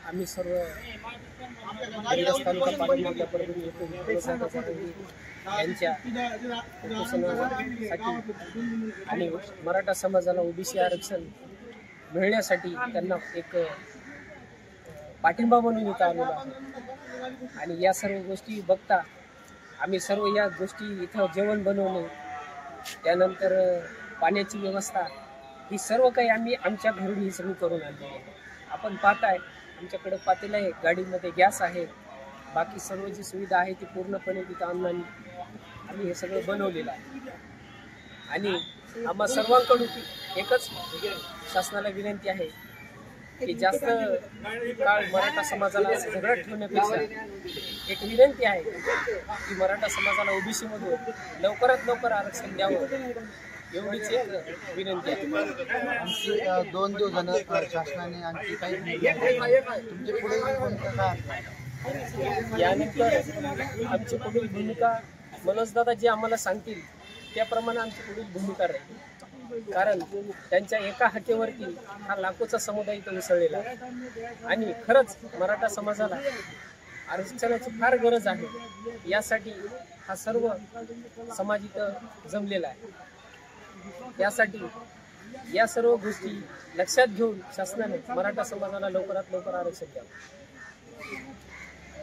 आम्ही सर्व तालुका पाटणमधल्या परभणी यांच्या उपोषणासाठी आणि मराठा समाजाला ओबीसी आरक्षण मिळण्यासाठी त्यांना एक पाठिंबा म्हणून इथं आलेलो आहे। आणि या सर्व गोष्टी बघता आम्ही सर्व या गोष्टी इथं जेवण बनवणे, त्यानंतर पाण्याची व्यवस्था, ही सर्व काही आम्ही आमच्या घरून ही सगळी करून आणली आहे। आपण पाहताय आमच्याकडे पातेलं आहे, गाडीमध्ये गॅस आहे, बाकी सर्व जी सुविधा आहे ती पूर्णपणे तिथं आणून आम्ही हे सगळं बनवलेलं आहे। आणि आम्हा सर्वांकडून एकच शासनाला विनंती आहे की जास्त काळ मराठा समाजाला झगडत ठेवण्यापेक्षा एक विनंती आहे की मराठा समाजाला ओबीसी मधून लवकरात लवकर आरक्षण द्यावं, एवढीच एक विनंती आहे। आमची 2 दिवसानं शासनाने आणखी काही तुमची पुढे भूमिका काय? यानंतर आमची पुढील भूमिका मनोजदादा जे आम्हाला सांगतील त्याप्रमाणे आमची पुढील भूमिका राहील। कारण त्यांच्या एका हाकेवरती हा लाखोचा समुदाय इथं उसळलेला आहे आणि खरंच मराठा समाजाला आरक्षणाची फार गरज आहे। यासाठी हा सर्व समाज इथं जमलेला आहे। यासाठी या सर्व गोष्टी लक्षात घेऊन शासनाने मराठा समाजाला लवकरात लवकर आरक्षण द्यावं।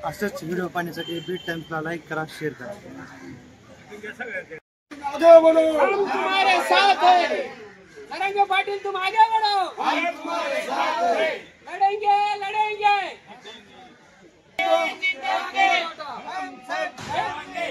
असेच व्हिडिओ पाहण्यासाठी बीट टाइम्सला लाईक करा, शेअर करा। हम तुम्हारे साथ हैं, नरेंद्र पाटिल तुम आगे बढ़ो, हम तुम्हारे साथ हैं, लड़ेंगे लड़ेंगे, हम सब लड़ेंगे।